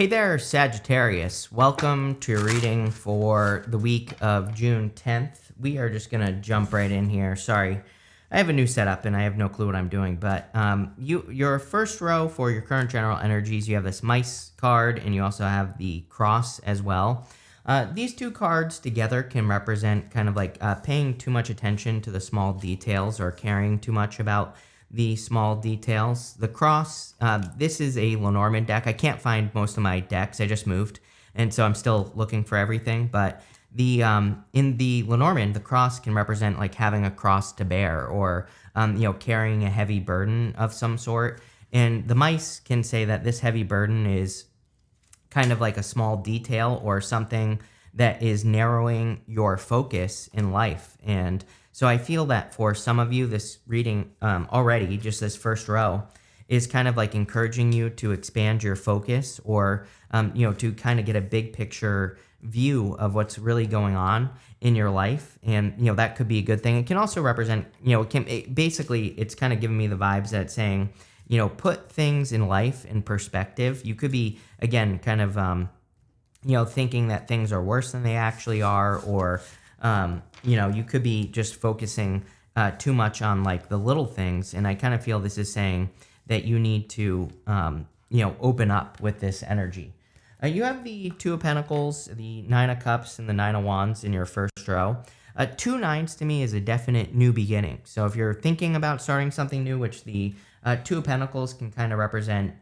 Hey there, Sagittarius. Welcome to your reading for the week of June 10th. We are just going to jump right in here. Sorry, I have a new setup and I have no clue what I'm doing. But your first row for your current general energies, you have this mice card and you also have the cross as well. These two cards together can represent kind of like paying too much attention to the small details or caring too much about the small details. The cross, this is a Lenormand deck. I can't find most of my decks. I just moved, and so I'm still looking for everything. But the in the Lenormand, the cross can represent like having a cross to bear, or carrying a heavy burden of some sort. And the mice can say that this heavy burden is kind of like a small detail or something that is narrowing your focus in life. And so I feel that for some of you, this reading already, just this first row, is kind of like encouraging you to expand your focus or, to kind of get a big picture view of what's really going on in your life. And, that could be a good thing. It can also represent, basically, it's kind of giving me the vibes that it's saying, put things in life in perspective. You could be, again, kind of, thinking that things are worse than they actually are, or, you could be just focusing too much on like the little things. And I kind of feel this is saying that you need to, open up with this energy. You have the Two of Pentacles, the Nine of Cups, and the Nine of Wands in your first row. Two nines to me is a definite new beginning. So if you're thinking about starting something new, which the Two of Pentacles can kind of represent,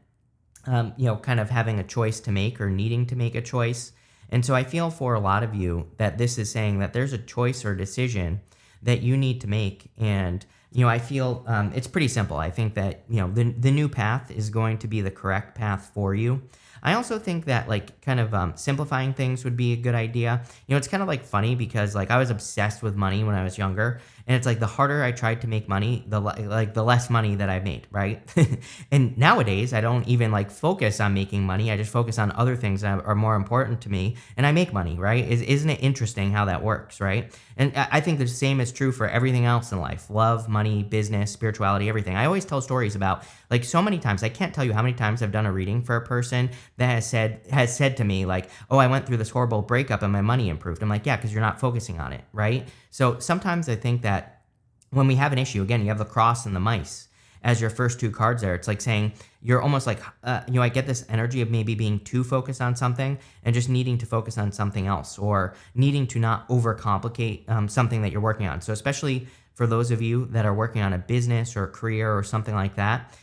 kind of having a choice to make or needing to make a choice. And so I feel for a lot of you that this is saying that there's a choice or decision that you need to make. And, I feel it's pretty simple. I think that, the new path is going to be the correct path for you. I also think that like kind of simplifying things would be a good idea. It's kind of like funny because like I was obsessed with money when I was younger, and it's like the harder I tried to make money, the less money that I made, right? And nowadays I don't even like focus on making money. I just focus on other things that are more important to me, and I make money, right? Isn't it interesting how that works, right? And I think the same is true for everything else in life: love, money, business, spirituality, everything. I always tell stories about like so many times. I can't tell you how many times I've done a reading for a person that has said to me like, oh, I went through this horrible breakup and my money improved. I'm like, yeah, because you're not focusing on it, right? So sometimes I think that when we have an issue, again, you have the cross and the mice as your first two cards there. It's like saying you're almost like, I get this energy of maybe being too focused on something and just needing to focus on something else, or needing to not overcomplicate something that you're working on. So especially for those of you that are working on a business or a career or something like that,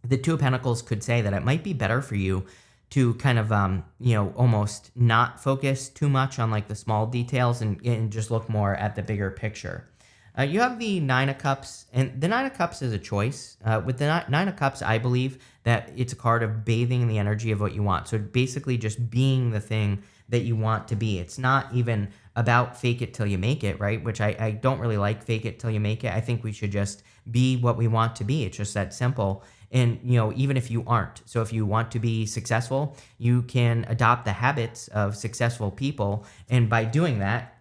the Two of Pentacles could say that it might be better for you to kind of, almost not focus too much on like the small details and just look more at the bigger picture. You have the Nine of Cups, and the Nine of Cups is a choice. With the Nine of Cups, I believe that it's a card of bathing in the energy of what you want. So basically just being the thing that you want to be. It's not even about fake it till you make it, right? Which I don't really like fake it till you make it. I think we should just be what we want to be. It's just that simple. And, even if you aren't. So if you want to be successful, you can adopt the habits of successful people. And by doing that,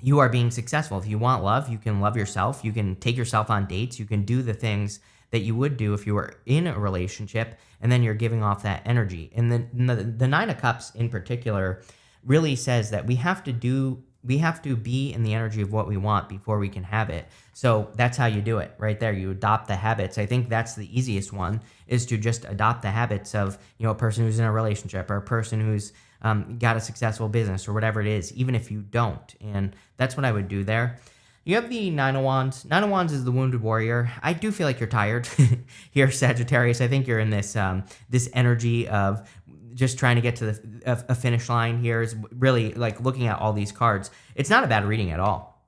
you are being successful. If you want love, you can love yourself. You can take yourself on dates. You can do the things that you would do if you were in a relationship, and then you're giving off that energy. And the Nine of Cups in particular really says that we have to be in the energy of what we want before we can have it. So that's how you do it right there. You adopt the habits. I think that's the easiest one, is to just adopt the habits of, a person who's in a relationship, or a person who's got a successful business, or whatever it is, even if you don't. And that's what I would do there. You have the Nine of Wands. Nine of Wands is the wounded warrior. I do feel like you're tired here, Sagittarius. I think you're in this this energy of just trying to get to a finish line here. Is really like looking at all these cards. It's not a bad reading at all.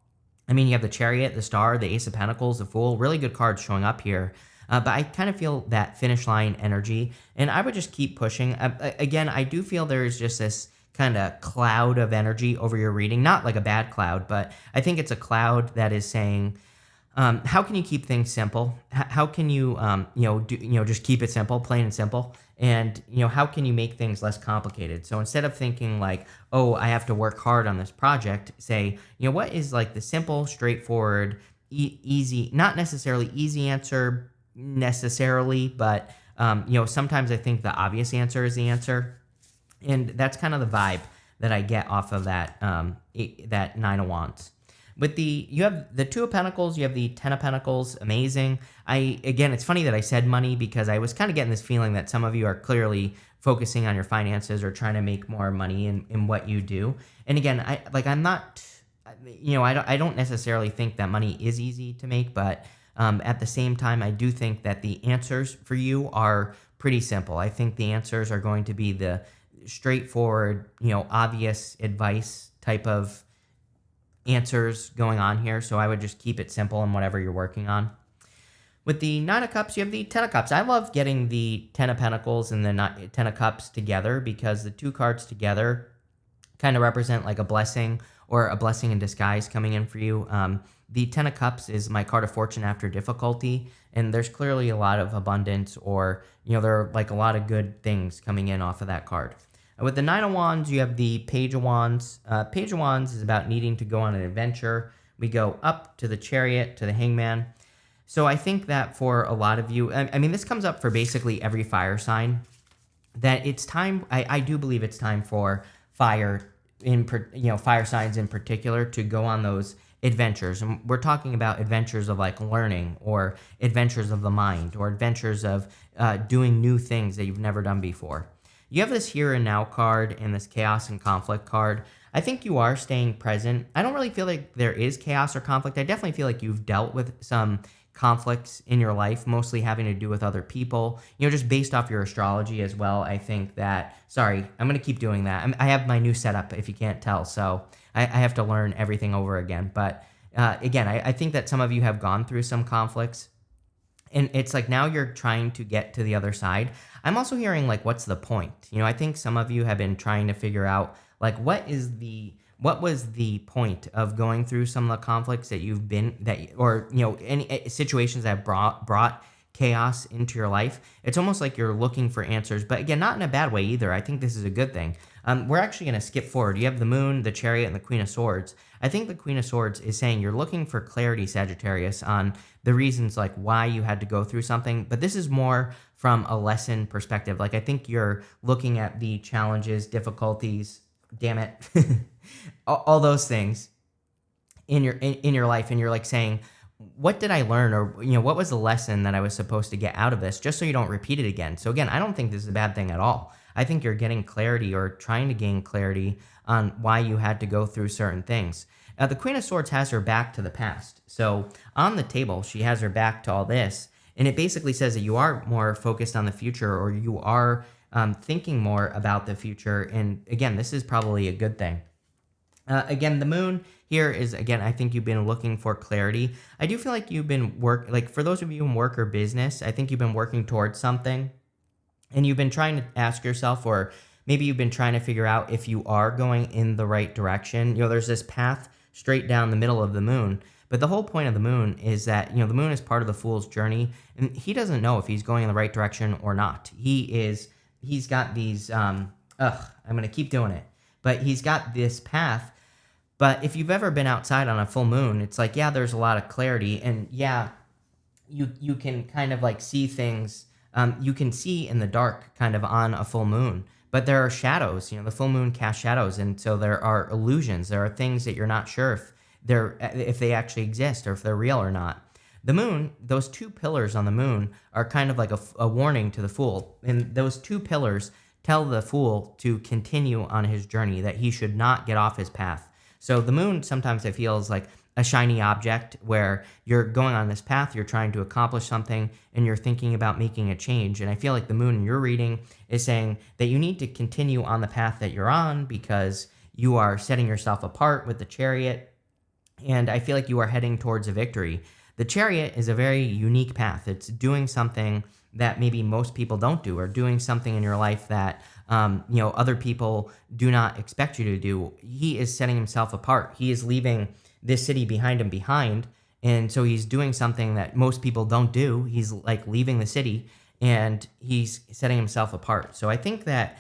I mean, you have the Chariot, the Star, the Ace of Pentacles, the Fool. Really good cards showing up here. But I kind of feel that finish line energy, and I would just keep pushing. Again, I do feel there's just this kind of cloud of energy over your reading. Not like a bad cloud, but I think it's a cloud that is saying, how can you keep things simple? How can you, just keep it simple, plain and simple? And, how can you make things less complicated? So instead of thinking like, oh, I have to work hard on this project, say, what is like the simple, straightforward, easy, not necessarily easy answer necessarily, but Sometimes I think the obvious answer is the answer. And that's kind of the vibe that I get off of that Nine of Wands. You have the Two of Pentacles, you have the Ten of Pentacles, amazing. Again, it's funny that I said money because I was kind of getting this feeling that some of you are clearly focusing on your finances or trying to make more money in what you do. And again, I'm not, I don't necessarily think that money is easy to make, but at the same time, I do think that the answers for you are pretty simple. I think the answers are going to be the straightforward, obvious advice type of answers going on here. So I would just keep it simple in whatever you're working on. With the Nine of Cups, you have the Ten of Cups. I love getting the Ten of Pentacles and the Ten of Cups together because the two cards together kind of represent like a blessing or a blessing in disguise coming in for you. The Ten of Cups is my card of fortune after difficulty, and there's clearly a lot of abundance or, there are like a lot of good things coming in off of that card. With the Nine of Wands, you have the Page of Wands. Page of Wands is about needing to go on an adventure. We go up to the Chariot, to the Hangman. So I think that for a lot of you, this comes up for basically every fire sign, that it's time, I do believe it's time for fire signs in particular to go on those adventures. And we're talking about adventures of like learning or adventures of the mind or adventures of doing new things that you've never done before. You have this Here and Now card and this Chaos and Conflict card. I think you are staying present. I don't really feel like there is chaos or conflict. I definitely feel like you've dealt with some conflicts in your life, mostly having to do with other people, just based off your astrology as well. I think that, sorry, I'm going to keep doing that. I have my new setup, if you can't tell, so I have to learn everything over again. But again, I think that some of you have gone through some conflicts, and it's like now you're trying to get to the other side. I'm also hearing like, what's the point? I think some of you have been trying to figure out like, what was the point of going through some of the conflicts that you've been, any situations that brought chaos into your life. It's almost like you're looking for answers, but again, not in a bad way either. I think this is a good thing. We're actually going to skip forward. You have the Moon, the Chariot, and the Queen of Swords. I think the Queen of Swords is saying you're looking for clarity, Sagittarius, on the reasons like why you had to go through something, but this is more from a lesson perspective. Like I think you're looking at the challenges, difficulties, damn it, all those things in your life, and you're like saying, what did I learn, or what was the lesson that I was supposed to get out of this, just so you don't repeat it again. So again, I don't think this is a bad thing at all. I think you're getting clarity or trying to gain clarity on why you had to go through certain things. The Queen of Swords has her back to the past. So on the table, she has her back to all this, and it basically says that you are more focused on the future, or you are thinking more about the future. And again, this is probably a good thing. Again, the Moon here is, again, I think you've been looking for clarity. I do feel like you've been for those of you in work or business, I think you've been working towards something, and you've been trying to ask yourself, or maybe you've been trying to figure out if you are going in the right direction. There's this path straight down the middle of the Moon, but the whole point of the Moon is that, the Moon is part of the Fool's journey, and he doesn't know if he's going in the right direction or not. He's got these, I'm going to keep doing it, but he's got this path. But if you've ever been outside on a full moon, it's like, yeah, there's a lot of clarity, and yeah, you can kind of like see things. You can see in the dark kind of on a full moon, but there are shadows. The full moon casts shadows, and so there are illusions. There are things that you're not sure if they actually exist or if they're real or not. The Moon, those two pillars on the Moon are kind of like a warning to the Fool, and those two pillars tell the Fool to continue on his journey, that he should not get off his path. So the Moon, sometimes it feels like a shiny object where you're going on this path, you're trying to accomplish something, and you're thinking about making a change. And I feel like the Moon in your reading is saying that you need to continue on the path that you're on because you are setting yourself apart with the Chariot, and I feel like you are heading towards a victory. The Chariot is a very unique path. It's doing something that maybe most people don't do, or doing something in your life that other people do not expect you to do. He is setting himself apart. He is leaving this city behind him, and so he's doing something that most people don't do. He's like leaving the city, and he's setting himself apart. So I think that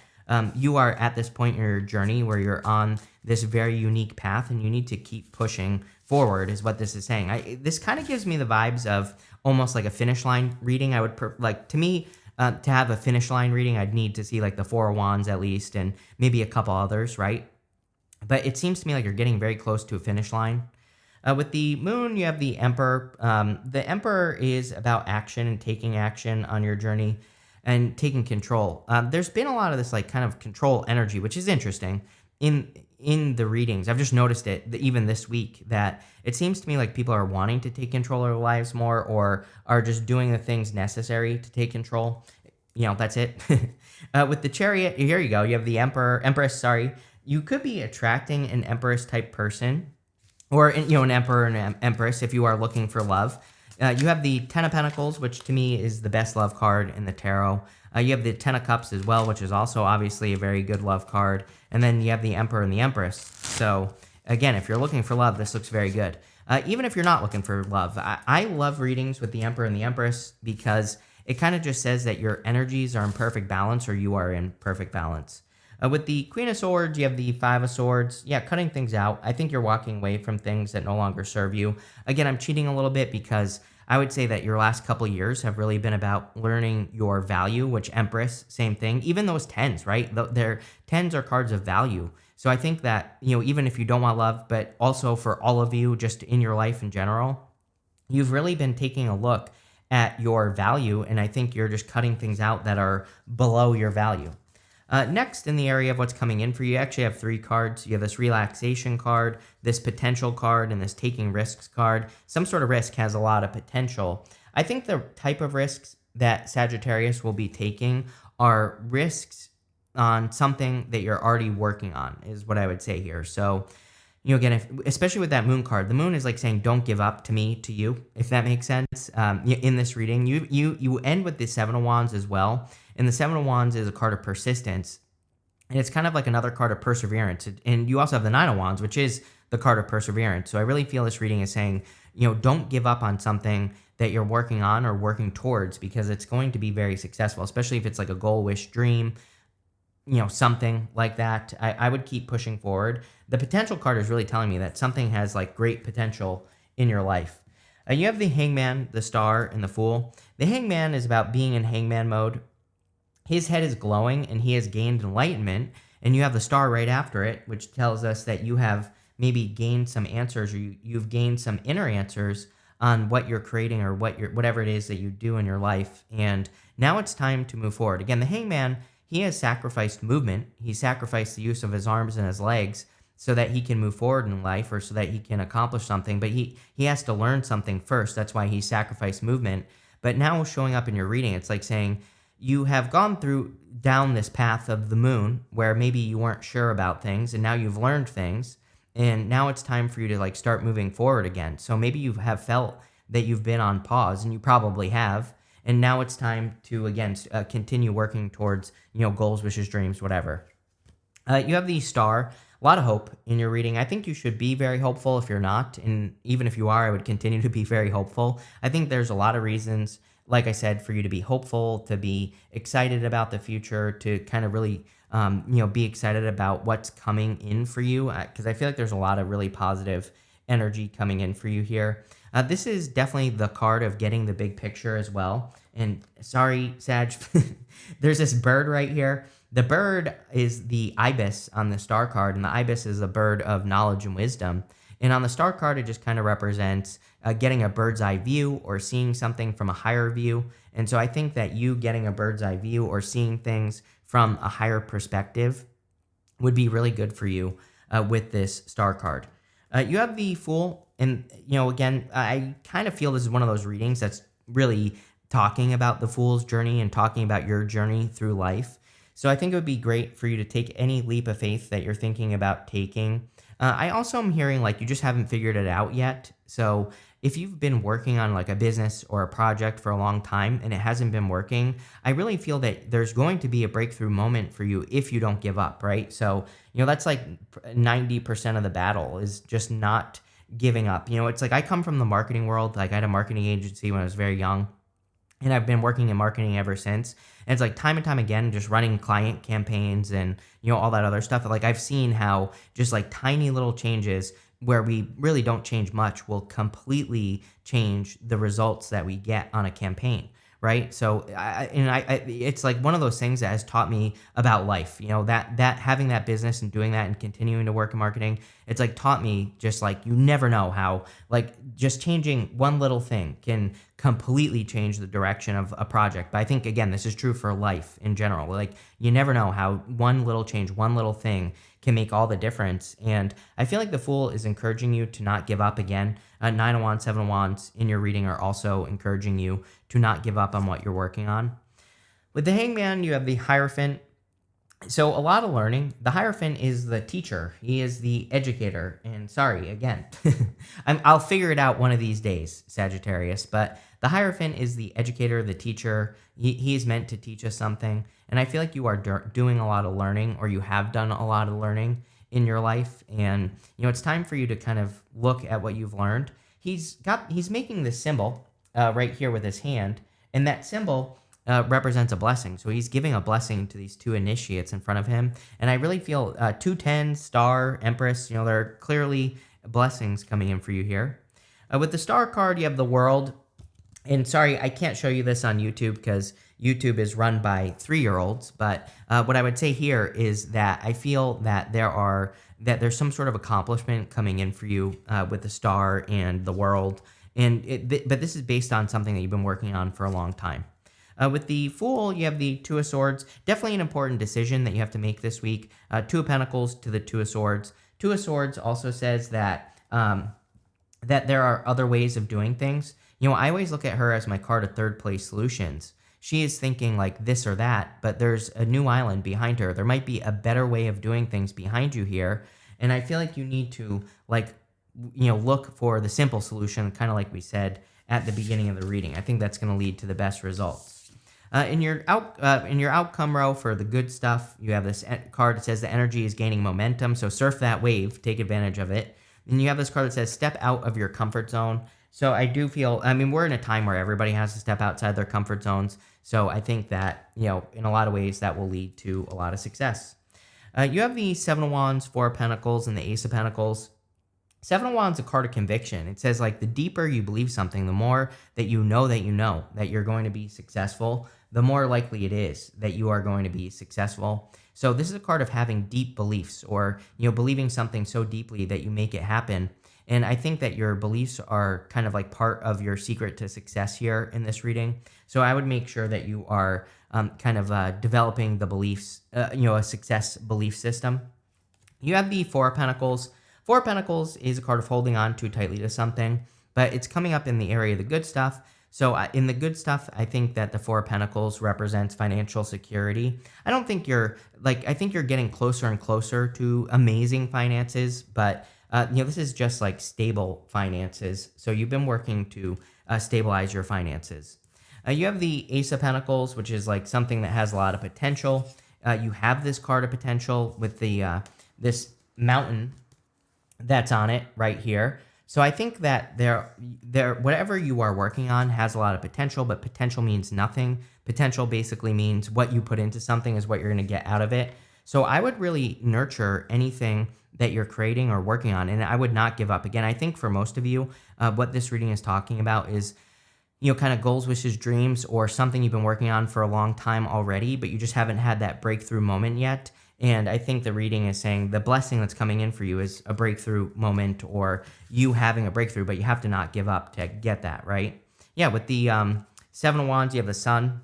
you are at this point in your journey where you're on this very unique path, and you need to keep pushing forward, is what this is saying. This kind of gives me the vibes of almost like a finish line reading. I would to me, To have a finish line reading, I'd need to see like the Four of Wands at least, and maybe a couple others, right? But it seems to me like you're getting very close to a finish line. With the moon, you have the Emperor. The Emperor is about action and taking action on your journey and taking control. There's been a lot of this like kind of control energy, which is interesting in the readings. I've just noticed it even this week that it seems to me like people are wanting to take control of their lives more, or are just doing the things necessary to take control. That's it. With the Chariot, here you go. You have the Empress. Sorry, you could be attracting an Empress type person, or an Emperor and an Empress if you are looking for love. You have the Ten of Pentacles, which to me is the best love card in the tarot. You have the Ten of Cups as well, which is also obviously a very good love card. And then you have the Emperor and the Empress. So again, if you're looking for love, this looks very good. Even if you're not looking for love, I love readings with the Emperor and the Empress because it kind of just says that your energies are in perfect balance, or you are in perfect balance. With the Queen of Swords, you have the Five of Swords. Yeah, cutting things out. I think you're walking away from things that no longer serve you. Again, I'm cheating a little bit because I would say that your last couple of years have really been about learning your value, which Empress, same thing. Even those tens, right? Their tens are cards of value. So I think that, even if you don't want love, but also for all of you, just in your life in general, you've really been taking a look at your value. And I think you're just cutting things out that are below your value. Next, in the area of what's coming in for you, you actually have 3 cards. You have this relaxation card, this potential card, and this taking risks card. Some sort of risk has a lot of potential. I think the type of risks that Sagittarius will be taking are risks on something that you're already working on, is what I would say here. So, again, especially with that moon card, the moon is like saying, don't give up to me, to you, if that makes sense. In this reading, you end with the Seven of Wands as well. And the Seven of Wands is a card of persistence. And it's kind of like another card of perseverance. And you also have the Nine of Wands, which is the card of perseverance. So I really feel this reading is saying, don't give up on something that you're working on or working towards, because it's going to be very successful, especially if it's like a goal, wish, dream, something like that. I would keep pushing forward. The potential card is really telling me that something has like great potential in your life. You have the Hangman, the Star, and the Fool. The Hangman is about being in hangman mode. His head is glowing and he has gained enlightenment, and you have the Star right after it, which tells us that you have maybe gained some answers, or you've gained some inner answers on what you're creating, or whatever it is that you do in your life. And now it's time to move forward. Again, the Hangman, he has sacrificed movement. He sacrificed the use of his arms and his legs so that he can move forward in life, or so that he can accomplish something. But he has to learn something first. That's why he sacrificed movement. But now showing up in your reading, it's like saying, you have gone down this path of the moon where maybe you weren't sure about things, and now you've learned things, and now it's time for you to like start moving forward again. So maybe you have felt that you've been on pause, and you probably have, and now it's time to again continue working towards goals, wishes, dreams, whatever. You have the Star. A lot of hope in your reading. I think you should be very hopeful if you're not, and even if you are, I would continue to be very hopeful. I think there's a lot of reasons, like I said, for you to be hopeful, to be excited about the future, to kind of really, be excited about what's coming in for you, because I feel like there's a lot of really positive energy coming in for you here. This is definitely the card of getting the big picture as well. And sorry, Sag, there's this bird right here. The bird is the ibis on the Star card, and the ibis is a bird of knowledge and wisdom. And on the Star card, it just kind of represents getting a bird's eye view, or seeing something from a higher view. And so I think that you getting a bird's eye view, or seeing things from a higher perspective, would be really good for you with this Star card. You have the Fool. And, again, I kind of feel this is one of those readings that's really talking about the Fool's journey and talking about your journey through life. So I think it would be great for you to take any leap of faith that you're thinking about taking. I also am hearing like you just haven't figured it out yet. So if you've been working on like a business or a project for a long time and it hasn't been working, I really feel that there's going to be a breakthrough moment for you if you don't give up, right? So, that's like 90% of the battle, is just not giving up. It's like I come from the marketing world. Like I had a marketing agency when I was very young, and I've been working in marketing ever since. And it's like time and time again, just running client campaigns and, all that other stuff. Like I've seen how just like tiny little changes where we really don't change much will completely change the results that we get on a campaign, right? So it's like one of those things that has taught me about life. That having that business and doing that and continuing to work in marketing, it's like taught me just like you never know how like just changing one little thing can completely change the direction of a project. But I think again, this is true for life in general. Like you never know how one little change, one little thing can make all the difference. And I feel like the Fool is encouraging you to not give up again. Nine of Wands, Seven of Wands in your reading are also encouraging you to not give up on what you're working on. With the Hangman, you have the Hierophant. So a lot of learning. The Hierophant is the teacher. He is the educator. And sorry, again, I'll figure it out one of these days, Sagittarius. But the Hierophant is the educator, the teacher. He is meant to teach us something. And I feel like you are doing a lot of learning, or you have done a lot of learning in your life. And, it's time for you to kind of look at what you've learned. He's making this symbol right here with his hand. And that symbol represents a blessing. So he's giving a blessing to these two initiates in front of him. And I really feel 210, Star, Empress, there are clearly blessings coming in for you here. With the Star card, you have the World. And sorry, I can't show you this on YouTube because YouTube is run by 3-year-olds. But what I would say here is that I feel that there's some sort of accomplishment coming in for you with the Star and the World. But this is based on something that you've been working on for a long time. With the Fool, you have the Two of Swords. Definitely an important decision that you have to make this week. Two of Pentacles to the Two of Swords. Two of Swords also says that there are other ways of doing things. I always look at her as my card of third place solutions. She is thinking like this or that, but there's a new island behind her. There might be a better way of doing things behind you here. And I feel like you need to look for the simple solution, kind of like we said at the beginning of the reading. I think that's going to lead to the best results. In your outcome row for the good stuff, you have this card that says the energy is gaining momentum. So surf that wave, take advantage of it. And you have this card that says step out of your comfort zone. So I do feel, we're in a time where everybody has to step outside their comfort zones. So I think that, in a lot of ways that will lead to a lot of success. You have the Seven of Wands, Four of Pentacles, and the Ace of Pentacles. Seven of Wands is a card of conviction. It says like the deeper you believe something, the more that you know that you're going to be successful, the more likely it is that you are going to be successful. So this is a card of having deep beliefs, or believing something so deeply that you make it happen. And I think that your beliefs are kind of like part of your secret to success here in this reading. So I would make sure that you are developing the beliefs, a success belief system. You have the Four of Pentacles. Four of Pentacles is a card of holding on too tightly to something, but it's coming up in the area of the good stuff. So in the good stuff, I think that the Four of Pentacles represents financial security. I think you're getting closer and closer to amazing finances, but this is just like stable finances. So you've been working to stabilize your finances. You have the Ace of Pentacles, which is like something that has a lot of potential. You have this card of potential with the this mountain that's on it right here. So I think that whatever you are working on has a lot of potential, but potential means nothing. Potential basically means what you put into something is what you're going to get out of it. So I would really nurture anything that you're creating or working on, and I would not give up. Again, I think for most of you, what this reading is talking about is, kind of goals, wishes, dreams, or something you've been working on for a long time already, but you just haven't had that breakthrough moment yet. And I think the reading is saying the blessing that's coming in for you is a breakthrough moment, or you having a breakthrough, but you have to not give up to get that, right? Yeah, with the Seven of Wands, you have the Sun.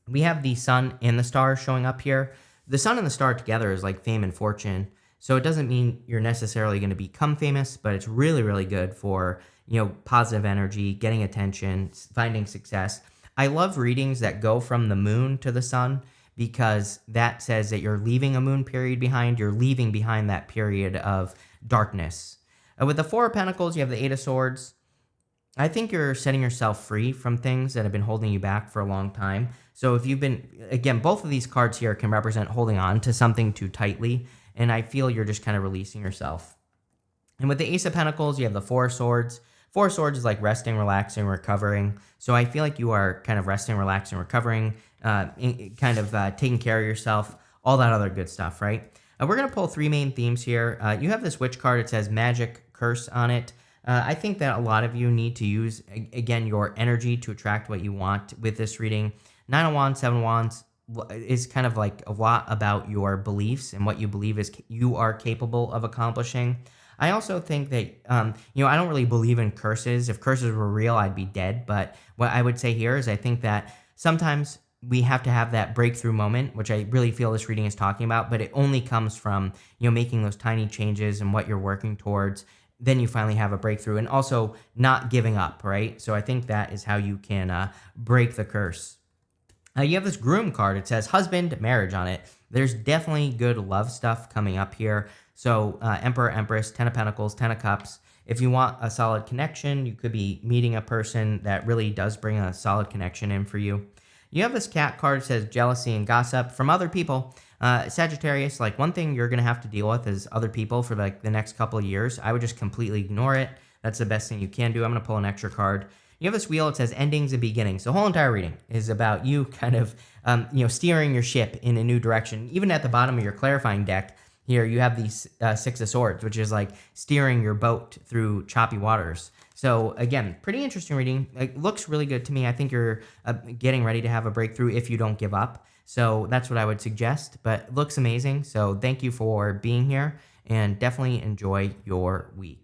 We have the Sun and the Star showing up here. The Sun and the Star together is like fame and fortune. So it doesn't mean you're necessarily going to become famous, but it's really, really good for, positive energy, getting attention, finding success. I love readings that go from the moon to the sun, because that says that you're leaving a moon period behind. You're leaving behind that period of darkness. With the Four of Pentacles, you have the Eight of Swords. I think you're setting yourself free from things that have been holding you back for a long time. So if you've been, again, both of these cards here can represent holding on to something too tightly, and I feel you're just kind of releasing yourself. And with the Ace of Pentacles, you have the Four of Swords. Four of Swords is like resting, relaxing, recovering. So I feel like you are kind of resting, relaxing, recovering, taking care of yourself, all that other good stuff, right? We're going to pull three main themes here. You have this Witch card. It says magic, curse on it. I think that a lot of you need to use, again, your energy to attract what you want with this reading. Nine of Wands, Seven of Wands is kind of like a lot about your beliefs and what you believe is you are capable of accomplishing. I also think that, I don't really believe in curses. If curses were real, I'd be dead. But what I would say here is I think that sometimes we have to have that breakthrough moment, which I really feel this reading is talking about, but it only comes from, making those tiny changes and what you're working towards. Then you finally have a breakthrough, and also not giving up, right? So I think that is how you can break the curse. You have this groom card. It says husband, marriage on it. There's definitely good love stuff coming up here. So Emperor, Empress, Ten of Pentacles, Ten of Cups. If you want a solid connection, you could be meeting a person that really does bring a solid connection in for you. You have this cat card that says jealousy and gossip from other people. Sagittarius, like one thing you're going to have to deal with is other people for like the next couple of years. I would just completely ignore it. That's the best thing you can do. I'm going to pull an extra card. You have this wheel. It says endings and beginnings. The whole entire reading is about you kind of, steering your ship in a new direction. Even at the bottom of your clarifying deck here, you have these Six of Swords, which is like steering your boat through choppy waters. So again, pretty interesting reading. It looks really good to me. I think you're getting ready to have a breakthrough if you don't give up. So that's what I would suggest, but it looks amazing. So thank you for being here and definitely enjoy your week.